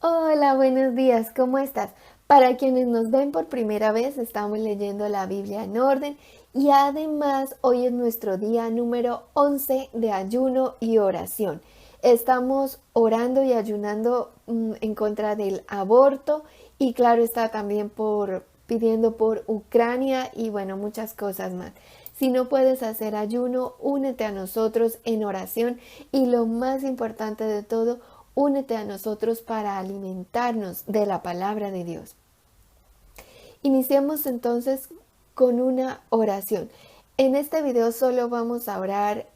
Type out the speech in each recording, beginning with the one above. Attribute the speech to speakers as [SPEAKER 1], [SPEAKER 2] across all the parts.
[SPEAKER 1] Hola, buenos días, ¿cómo estás? Para quienes nos ven por primera vez, estamos leyendo la Biblia en orden y además hoy es nuestro día número 11 de ayuno y oración. Estamos orando y ayunando en contra del aborto y claro está también pidiendo por Ucrania y bueno, muchas cosas más. Si no puedes hacer ayuno, únete a nosotros en oración y lo más importante de todo, únete a nosotros para alimentarnos de la palabra de Dios. Iniciemos entonces con una oración. En este video solo vamos a orar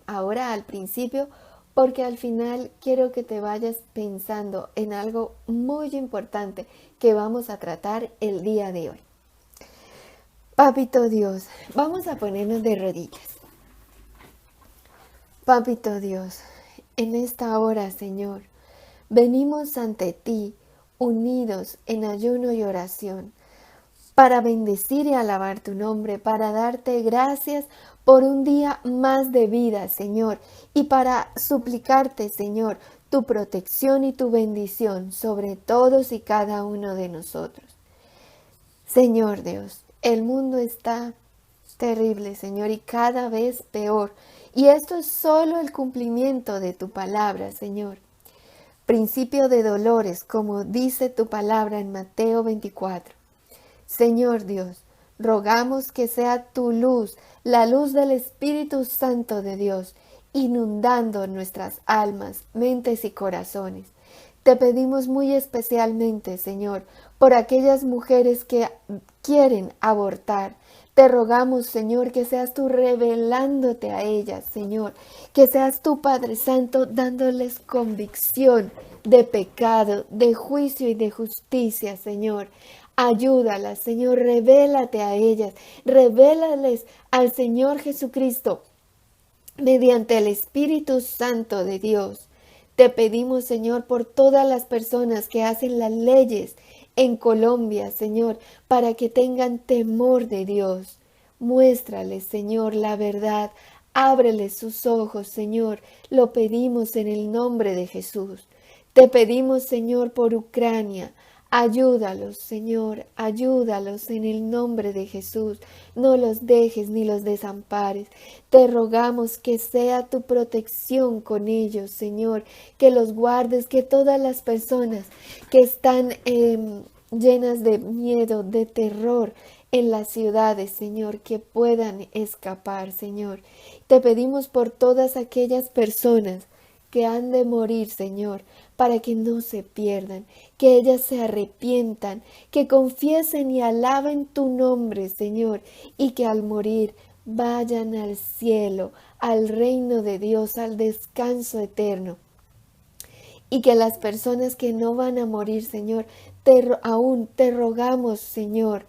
[SPEAKER 1] ahora al principio porque al final quiero que te vayas pensando en algo muy importante que vamos a tratar el día de hoy. Papito Dios, vamos a ponernos de rodillas. Papito Dios, en esta hora, Señor, venimos ante ti, unidos en ayuno y oración, para bendecir y alabar tu nombre, para darte gracias por un día más de vida, Señor, y para suplicarte, Señor, tu protección y tu bendición sobre todos y cada uno de nosotros. Señor Dios, el mundo está terrible, Señor, y cada vez peor. Y esto es solo el cumplimiento de tu palabra, Señor. Principio de dolores, como dice tu palabra en Mateo 24. Señor Dios, rogamos que sea tu luz, la luz del Espíritu Santo de Dios, inundando nuestras almas, mentes y corazones. Te pedimos muy especialmente, Señor, por aquellas mujeres que quieren abortar. Te rogamos, Señor, que seas tú revelándote a ellas, Señor, que seas tú, Padre Santo, dándoles convicción de pecado, de juicio y de justicia, Señor. Ayúdalas, Señor, revélate a ellas, revélales al Señor Jesucristo mediante el Espíritu Santo de Dios. Te pedimos, Señor, por todas las personas que hacen las leyes en Colombia, Señor, para que tengan temor de Dios. Muéstrales, Señor, la verdad. Ábreles sus ojos, Señor. Lo pedimos en el nombre de Jesús. Te pedimos, Señor, por Ucrania. Ayúdalos, Señor, ayúdalos en el nombre de Jesús. No los dejes ni los desampares. Te rogamos que sea tu protección con ellos, Señor, que los guardes, que todas las personas que están llenas de miedo, de terror en las ciudades, Señor, que puedan escapar, Señor. Te pedimos por todas aquellas personas que han de morir, Señor, para que no se pierdan, que ellas se arrepientan, que confiesen y alaben tu nombre, Señor, y que al morir vayan al cielo, al reino de Dios, al descanso eterno. Y que las personas que no van a morir, Señor, aún te rogamos, Señor,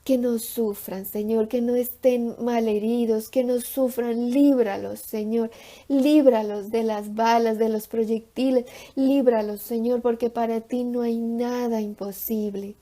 [SPEAKER 1] que no sufran, Señor, que no estén malheridos, que no sufran, líbralos, Señor, líbralos de las balas, de los proyectiles, líbralos, Señor, porque para ti no hay nada imposible.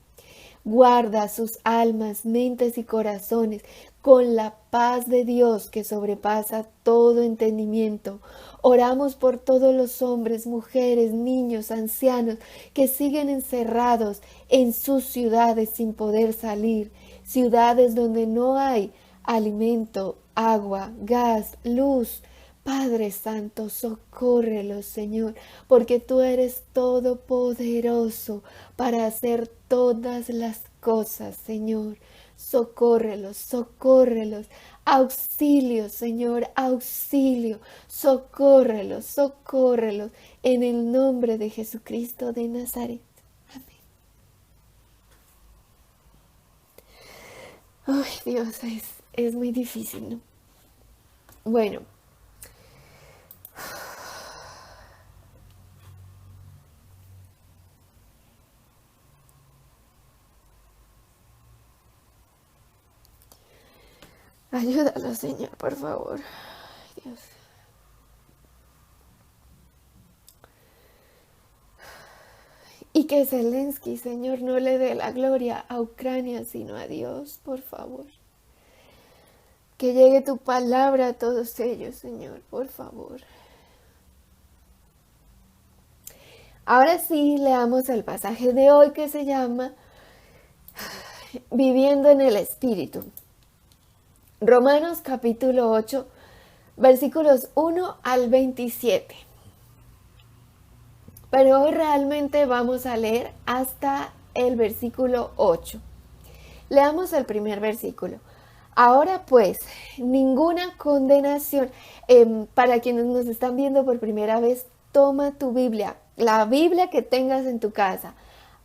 [SPEAKER 1] Guarda sus almas, mentes y corazones con la paz de Dios que sobrepasa todo entendimiento. Oramos por todos los hombres, mujeres, niños, ancianos que siguen encerrados en sus ciudades sin poder salir. Ciudades donde no hay alimento, agua, gas, luz. Padre Santo, socórrelos, Señor, porque tú eres todopoderoso para hacer todas las cosas, Señor. Socórrelos, socórrelos. Auxilio, Señor, auxilio. Socórrelos, socórrelos. En el nombre de Jesucristo de Nazaret. Amén. Ay, Dios, es muy difícil, ¿no? Bueno. Ayúdalo, Señor, por favor. Ay, Dios. Y que Zelensky, Señor, no le dé la gloria a Ucrania, sino a Dios, por favor. Que llegue tu palabra a todos ellos, Señor, por favor. Ahora sí leamos el pasaje de hoy que se llama Viviendo en el Espíritu. Romanos capítulo 8, versículos 1 al 27. Pero hoy realmente vamos a leer hasta el versículo 8. Leamos el primer versículo. Ahora pues, ninguna condenación. Para quienes nos están viendo por primera vez, toma tu Biblia, la Biblia que tengas en tu casa.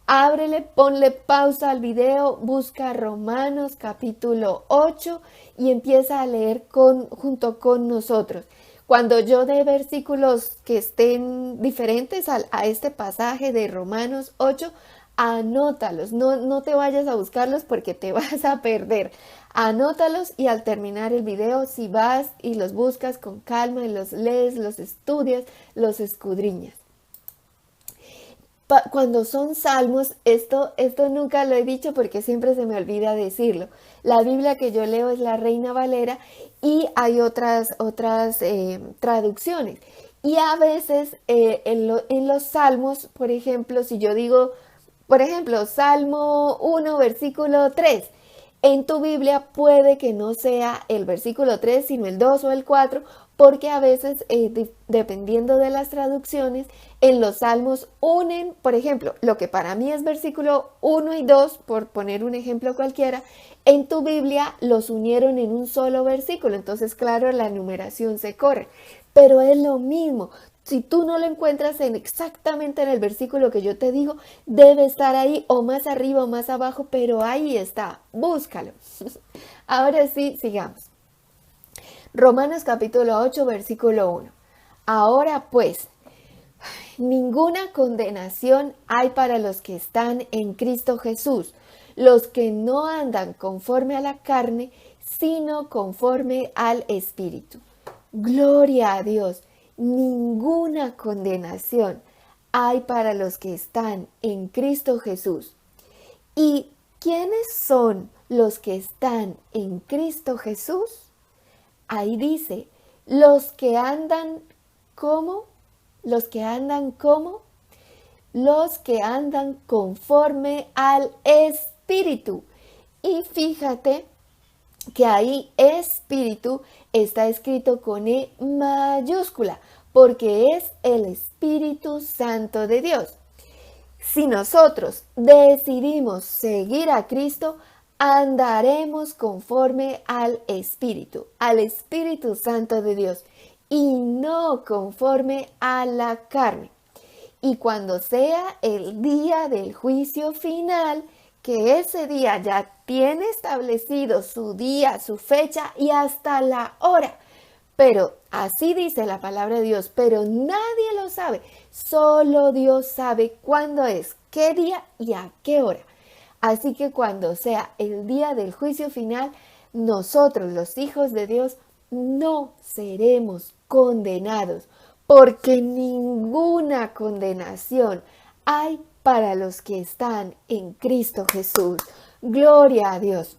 [SPEAKER 1] Ábrele, ponle pausa al video, busca Romanos capítulo 8 y empieza a leer junto con nosotros. Cuando yo dé versículos que estén diferentes a este pasaje de Romanos 8, anótalos, no te vayas a buscarlos porque te vas a perder. Anótalos y al terminar el video, si vas y los buscas con calma y los lees, los estudias, los escudriñas. Cuando son salmos, esto nunca lo he dicho porque siempre se me olvida decirlo. La Biblia que yo leo es la Reina Valera y hay otras traducciones. Y a veces en los salmos, por ejemplo, si yo digo, por ejemplo, Salmo 1, versículo 3, en tu Biblia puede que no sea el versículo 3, sino el 2 o el 4, porque a veces, dependiendo de las traducciones, en los salmos unen, por ejemplo, lo que para mí es versículo 1 y 2, por poner un ejemplo cualquiera, en tu Biblia los unieron en un solo versículo. Entonces, claro, la numeración se corre. Pero es lo mismo. Si tú no lo encuentras exactamente en el versículo que yo te digo, debe estar ahí o más arriba o más abajo, pero ahí está. Búscalo. Ahora sí, sigamos. Romanos capítulo 8, versículo 1. Ahora pues, ninguna condenación hay para los que están en Cristo Jesús, los que no andan conforme a la carne, sino conforme al Espíritu. Gloria a Dios, ninguna condenación hay para los que están en Cristo Jesús. ¿Y quiénes son los que están en Cristo Jesús? Ahí dice, los que andan como, los que andan conforme al Espíritu. Y fíjate que ahí Espíritu está escrito con E mayúscula, porque es el Espíritu Santo de Dios. Si nosotros decidimos seguir a Cristo, andaremos conforme al Espíritu Santo de Dios, y no conforme a la carne. Y cuando sea el día del juicio final, que ese día ya tiene establecido su día, su fecha y hasta la hora. Pero así dice la palabra de Dios, pero nadie lo sabe. Solo Dios sabe cuándo es, qué día y a qué hora. Así que cuando sea el día del juicio final, nosotros, los hijos de Dios, no seremos condenados, porque ninguna condenación hay para los que están en Cristo Jesús. Gloria a Dios.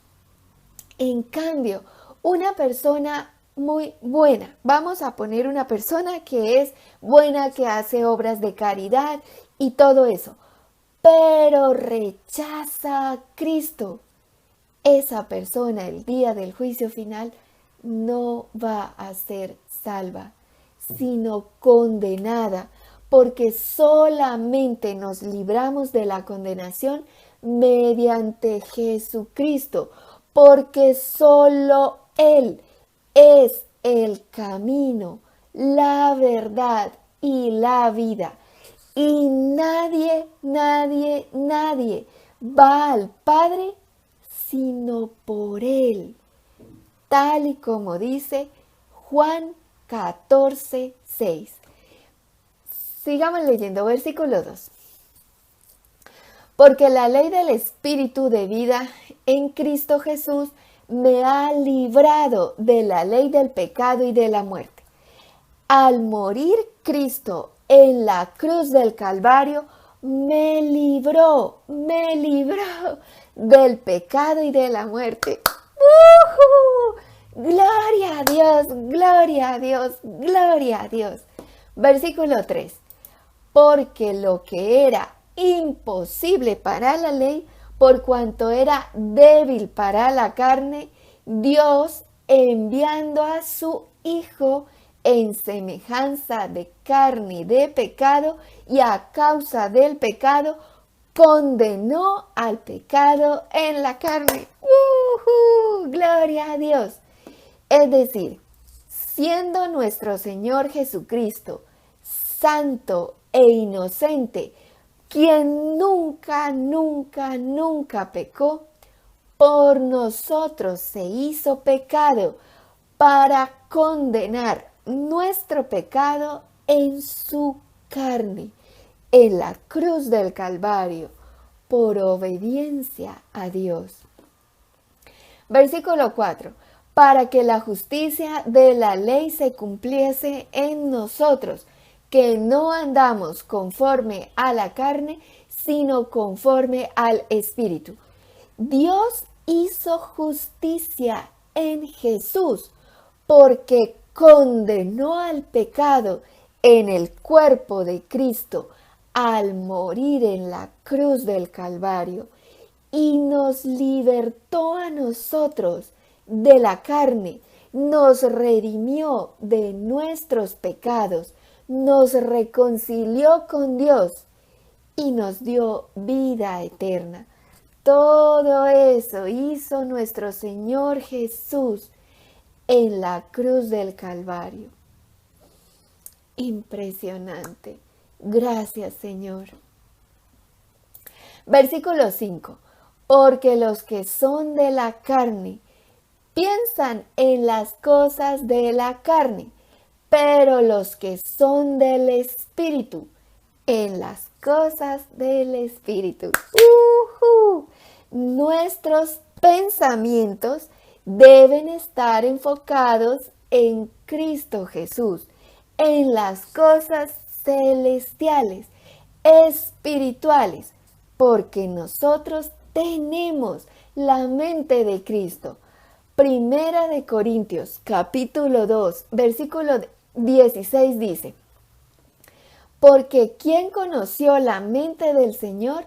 [SPEAKER 1] En cambio, una persona muy buena, vamos a poner una persona que es buena, que hace obras de caridad y todo eso, pero rechaza a Cristo. Esa persona el día del juicio final no va a ser salva, sino condenada, porque solamente nos libramos de la condenación mediante Jesucristo, porque solo Él es el camino, la verdad y la vida. Y nadie va al Padre sino por Él, tal y como dice Juan 14, 6. Sigamos leyendo versículo 2. Porque la ley del Espíritu de vida en Cristo Jesús me ha librado de la ley del pecado y de la muerte. Al morir Cristo en la cruz del Calvario, me libró del pecado y de la muerte. Gloria a Dios, gloria a Dios, gloria a Dios. Versículo 3. porque lo que era imposible para la ley, por cuanto era débil para la carne, Dios, enviando a su Hijo en semejanza de carne de pecado, y a causa del pecado, condenó al pecado en la carne. ¡Gloria a Dios! Es decir, siendo nuestro Señor Jesucristo santo e inocente, quien nunca, nunca, nunca pecó, por nosotros se hizo pecado para condenar nuestro pecado en su carne, en la cruz del Calvario, por obediencia a Dios. Versículo 4. Para que la justicia de la ley se cumpliese en nosotros, que no andamos conforme a la carne, sino conforme al Espíritu. Dios hizo justicia en Jesús, porque condenó al pecado en el cuerpo de Cristo al morir en la cruz del Calvario, y nos libertó a nosotros de la carne, nos redimió de nuestros pecados, nos reconcilió con Dios y nos dio vida eterna. Todo eso hizo nuestro Señor Jesús en la cruz del Calvario. Impresionante. Gracias, Señor. Versículo 5. Porque los que son de la carne piensan en las cosas de la carne, pero los que son del Espíritu, en las cosas del Espíritu. Nuestros pensamientos deben estar enfocados en Cristo Jesús, en las cosas celestiales, espirituales, porque nosotros tenemos la mente de Cristo. Primera de Corintios, capítulo 2, versículo 16 dice: porque ¿quién conoció la mente del Señor?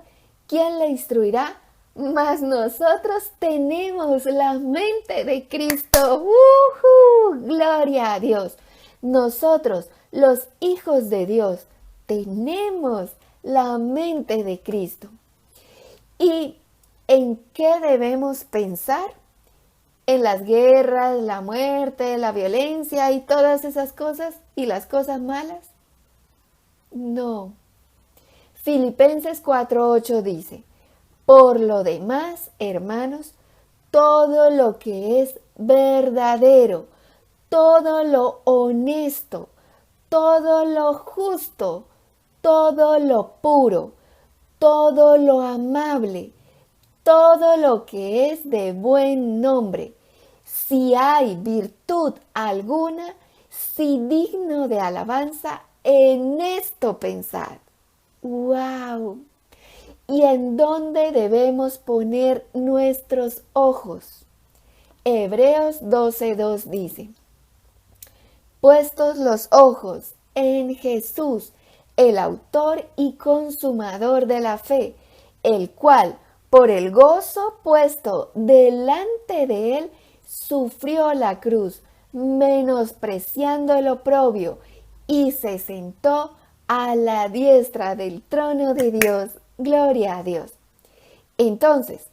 [SPEAKER 1] ¿Quién le instruirá? Mas nosotros tenemos la mente de Cristo. ¡Gloria a Dios! Nosotros, los hijos de Dios, tenemos la mente de Cristo. ¿Y en qué debemos pensar? ¿En las guerras, la muerte, la violencia y todas esas cosas y las cosas malas? No. Filipenses 4:8 dice: por lo demás, hermanos, todo lo que es verdadero, todo lo honesto, todo lo justo, todo lo puro, todo lo amable, todo lo que es de buen nombre, si hay virtud alguna, si digno de alabanza, en esto pensad. ¡Wow! ¿Y en dónde debemos poner nuestros ojos? Hebreos 12:2 dice: puestos los ojos en Jesús, el autor y consumador de la fe, el cual, por el gozo puesto delante de él, sufrió la cruz, menospreciando el oprobio, y se sentó a la diestra del trono de Dios. Gloria a Dios. Entonces,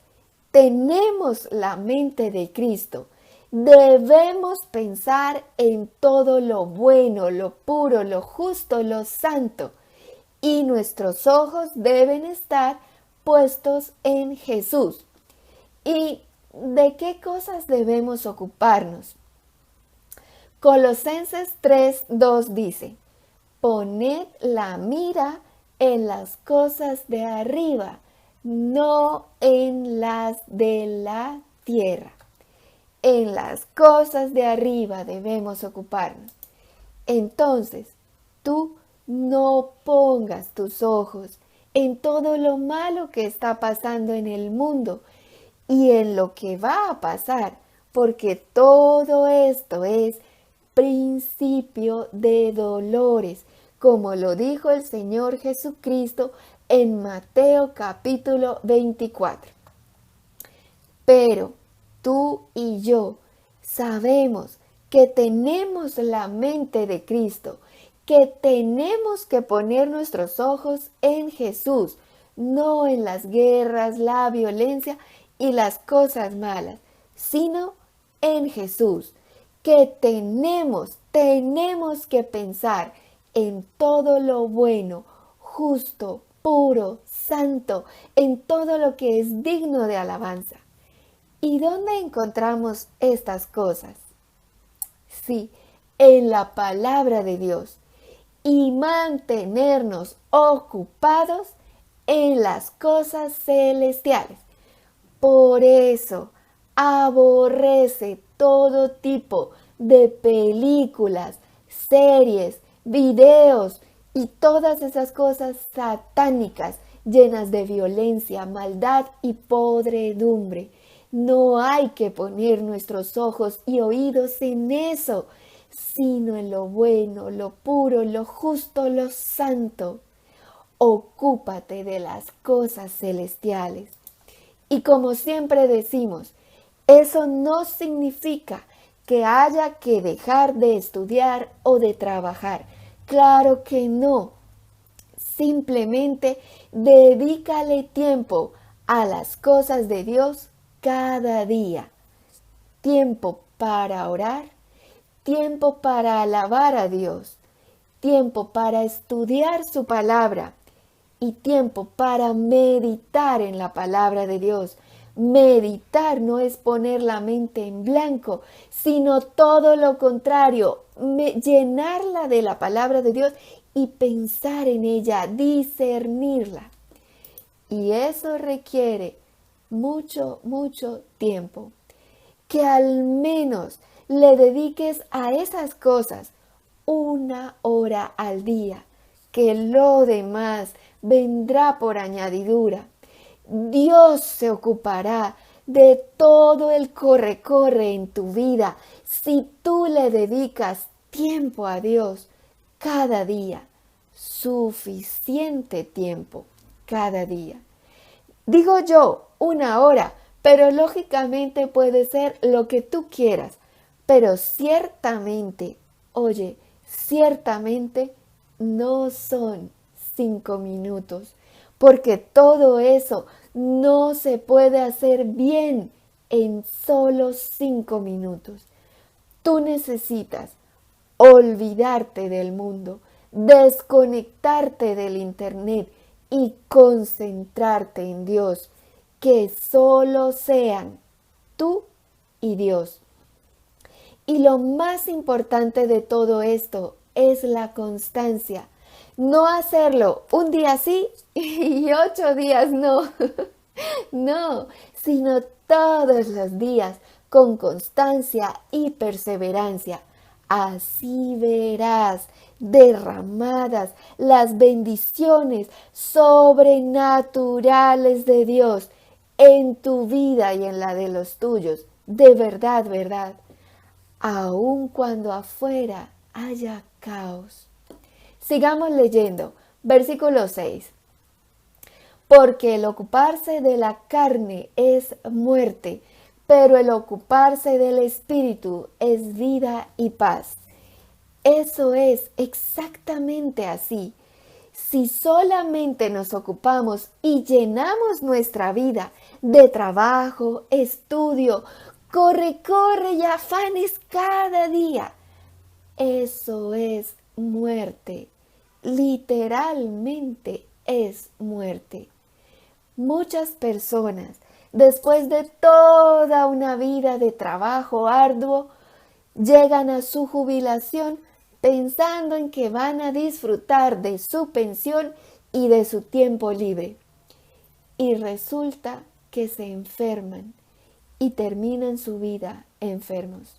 [SPEAKER 1] tenemos la mente de Cristo. Debemos pensar en todo lo bueno, lo puro, lo justo, lo santo. Y nuestros ojos deben estar puestos en Jesús. ¿Y de qué cosas debemos ocuparnos? Colosenses 3:2 dice: poned la mira en las cosas de arriba, no en las de la tierra. En las cosas de arriba debemos ocuparnos. Entonces, tú no pongas tus ojos en todo lo malo que está pasando en el mundo y en lo que va a pasar, porque todo esto es principio de dolores, como lo dijo el Señor Jesucristo en Mateo capítulo 24. Pero tú y yo sabemos que tenemos la mente de Cristo, que tenemos que poner nuestros ojos en Jesús, no en las guerras, la violencia y las cosas malas, sino en Jesús, que tenemos que pensar en todo lo bueno, justo, puro, santo, en todo lo que es digno de alabanza. ¿Y dónde encontramos estas cosas? Sí, en la palabra de Dios. Y mantenernos ocupados en las cosas celestiales. Por eso, aborrece todo tipo de películas, series, videos y todas esas cosas satánicas llenas de violencia, maldad y podredumbre. No hay que poner nuestros ojos y oídos en eso, sino en lo bueno, lo puro, lo justo, lo santo. Ocúpate de las cosas celestiales. Y como siempre decimos, eso no significa que haya que dejar de estudiar o de trabajar. Claro que no. Simplemente dedícale tiempo a las cosas de Dios cada día. Tiempo para orar, tiempo para alabar a Dios, tiempo para estudiar su palabra y tiempo para meditar en la palabra de Dios. Meditar no es poner la mente en blanco, sino todo lo contrario, llenarla de la palabra de Dios y pensar en ella, discernirla. Y eso requiere mucho, mucho tiempo. Que al menos le dediques a esas cosas 1 hora al día, que lo demás vendrá por añadidura. Dios se ocupará de todo el corre-corre en tu vida si tú le dedicas tiempo a Dios cada día, suficiente tiempo cada día. Digo yo 1 hora, pero lógicamente puede ser lo que tú quieras, pero ciertamente, oye, ciertamente no son 5 minutos, porque todo eso no se puede hacer bien en solo 5 minutos. Tú necesitas olvidarte del mundo, desconectarte del internet y concentrarte en Dios, que solo sean tú y Dios. Y lo más importante de todo esto es la constancia. No hacerlo un día sí y 8 días no. No, sino todos los días con constancia y perseverancia. Así verás derramadas las bendiciones sobrenaturales de Dios en tu vida y en la de los tuyos. De verdad, verdad. Aun cuando afuera haya caos. Sigamos leyendo. Versículo 6. Porque el ocuparse de la carne es muerte, pero el ocuparse del espíritu es vida y paz. Eso es exactamente así. Si solamente nos ocupamos y llenamos nuestra vida de trabajo, estudio, corre y afanes cada día, eso es muerte. Literalmente es muerte. Muchas personas, después de toda una vida de trabajo arduo, llegan a su jubilación pensando en que van a disfrutar de su pensión y de su tiempo libre. Y resulta que se enferman y terminan su vida enfermos.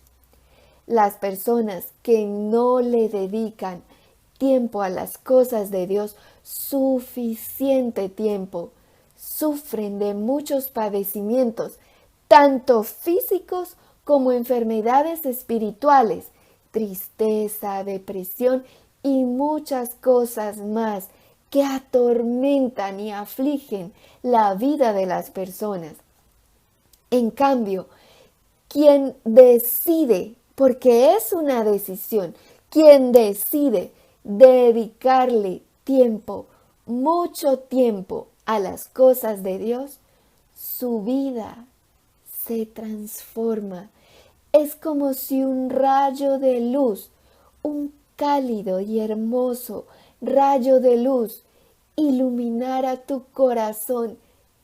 [SPEAKER 1] Las personas que no le dedican tiempo a las cosas de Dios, suficiente tiempo, sufren de muchos padecimientos, tanto físicos como enfermedades espirituales, tristeza, depresión y muchas cosas más que atormentan y afligen la vida de las personas. En cambio, quien decide, porque es una decisión, quien decide dedicarle tiempo, mucho tiempo a las cosas de Dios, su vida se transforma. Es como si un rayo de luz, un cálido y hermoso rayo de luz, iluminara tu corazón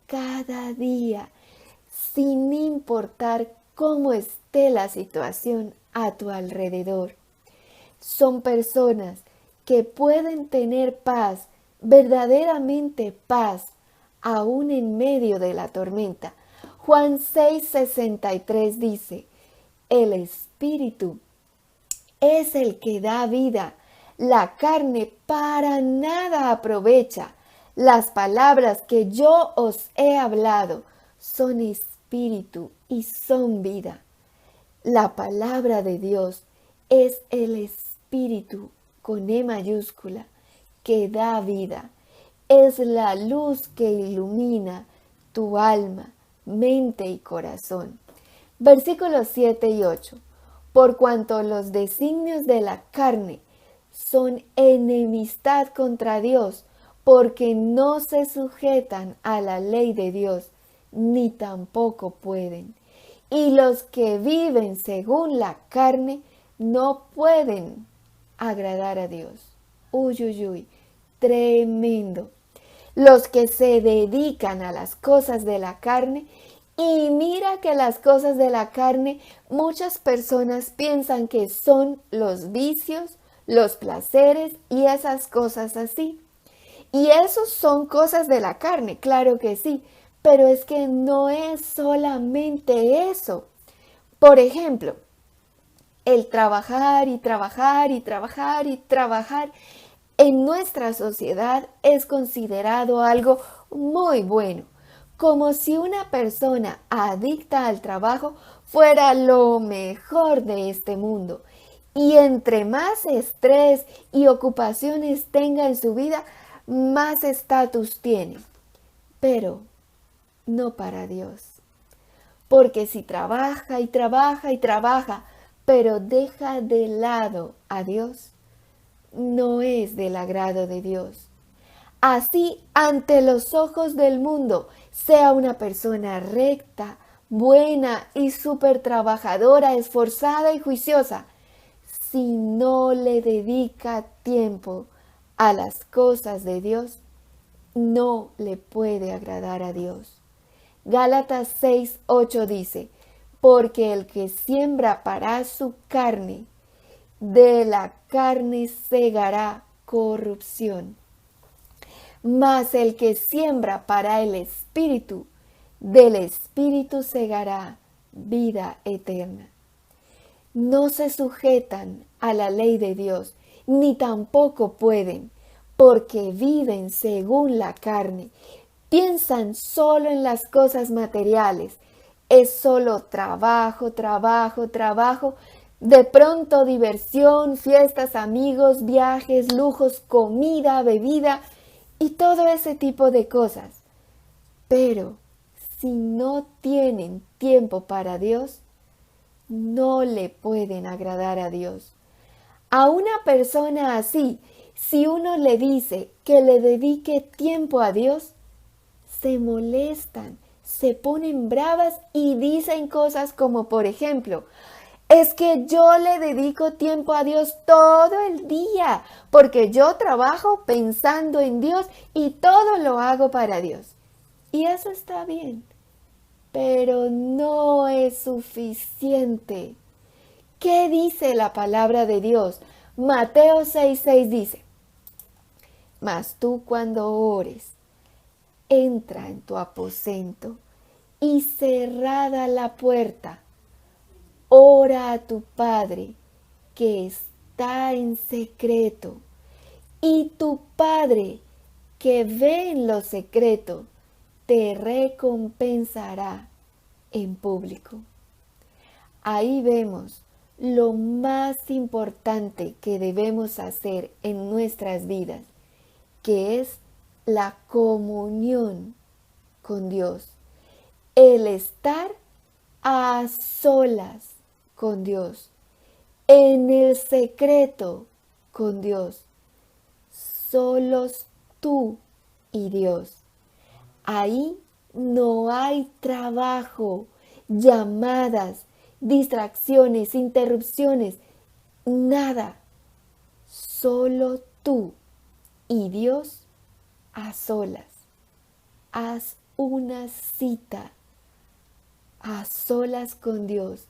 [SPEAKER 1] cada día, sin importar cómo esté la situación a tu alrededor. Son personas que pueden tener paz, verdaderamente paz, aún en medio de la tormenta. Juan 6:63 dice: el Espíritu es el que da vida, la carne para nada aprovecha. Las palabras que yo os he hablado son espíritu y son vida. La palabra de Dios es el espíritu con E mayúscula que da vida. Es la luz que ilumina tu alma, mente y corazón. Versículos 7 y 8. Por cuanto los designios de la carne son enemistad contra Dios, porque no se sujetan a la ley de Dios, ni tampoco pueden. Y los que viven según la carne no pueden agradar a Dios. Uy, uy, uy, tremendo. Los que se dedican a las cosas de la carne, y mira que las cosas de la carne, muchas personas piensan que son los vicios, los placeres y esas cosas así. Y esos son cosas de la carne, claro que sí, pero es que no es solamente eso. Por ejemplo, el trabajar y trabajar y trabajar y trabajar en nuestra sociedad es considerado algo muy bueno, como si una persona adicta al trabajo fuera lo mejor de este mundo. Y entre más estrés y ocupaciones tenga en su vida, más estatus tiene. Pero no para Dios. Porque si trabaja y trabaja y trabaja, pero deja de lado a Dios, no es del agrado de Dios. Así, ante los ojos del mundo, sea una persona recta, buena y súper trabajadora, esforzada y juiciosa, si no le dedica tiempo a las cosas de Dios, no le puede agradar a Dios. Gálatas 6:8 dice: porque el que siembra para su carne, de la carne segará corrupción. Mas el que siembra para el Espíritu, del Espíritu segará vida eterna. No se sujetan a la ley de Dios, ni tampoco pueden, porque viven según la carne. Piensan solo en las cosas materiales. Es solo trabajo, trabajo, trabajo. De pronto diversión, fiestas, amigos, viajes, lujos, comida, bebida y todo ese tipo de cosas. Pero si no tienen tiempo para Dios, no le pueden agradar a Dios. A una persona así, si uno le dice que le dedique tiempo a Dios, se molestan, se ponen bravas y dicen cosas como, por ejemplo: es que yo le dedico tiempo a Dios todo el día, porque yo trabajo pensando en Dios y todo lo hago para Dios. Y eso está bien, pero no es suficiente. ¿Qué dice la palabra de Dios? Mateo 6:6 dice: mas tú cuando ores, entra en tu aposento y cerrada la puerta, ora a tu Padre que está en secreto, y tu Padre que ve en lo secreto te recompensará en público. Ahí vemos lo más importante que debemos hacer en nuestras vidas, que es la comunión con Dios, el estar a solas con Dios, en el secreto con Dios, solos tú y Dios. Ahí no hay trabajo, llamadas, distracciones, interrupciones, nada. Solo tú y Dios a solas. Haz una cita a solas con Dios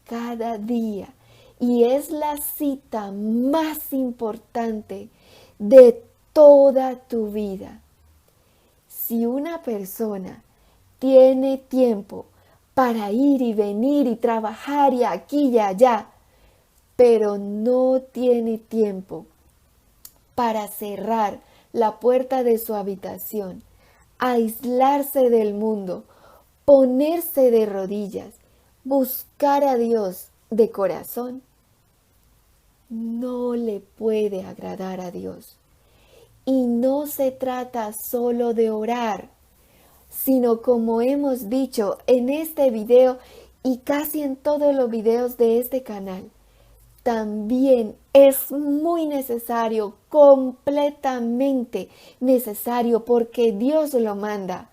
[SPEAKER 1] cada día. Y es la cita más importante de toda tu vida. Si una persona tiene tiempo para ir y venir y trabajar y aquí y allá, pero no tiene tiempo para cerrar la puerta de su habitación, aislarse del mundo, ponerse de rodillas, buscar a Dios de corazón, no le puede agradar a Dios. Y no se trata solo de orar, sino como hemos dicho en este video y casi en todos los videos de este canal, también es muy necesario, completamente necesario, porque Dios lo manda,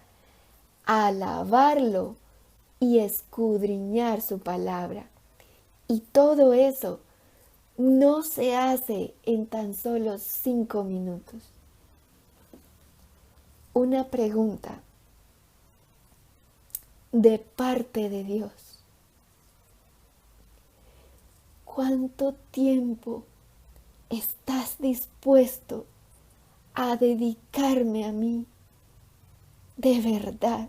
[SPEAKER 1] alabarlo y escudriñar su palabra. Y todo eso no se hace en tan solo 5 minutos. Una pregunta de parte de Dios. ¿Cuánto tiempo estás dispuesto a dedicarme a mí? De verdad,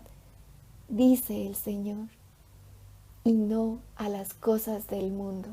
[SPEAKER 1] dice el Señor, y no a las cosas del mundo.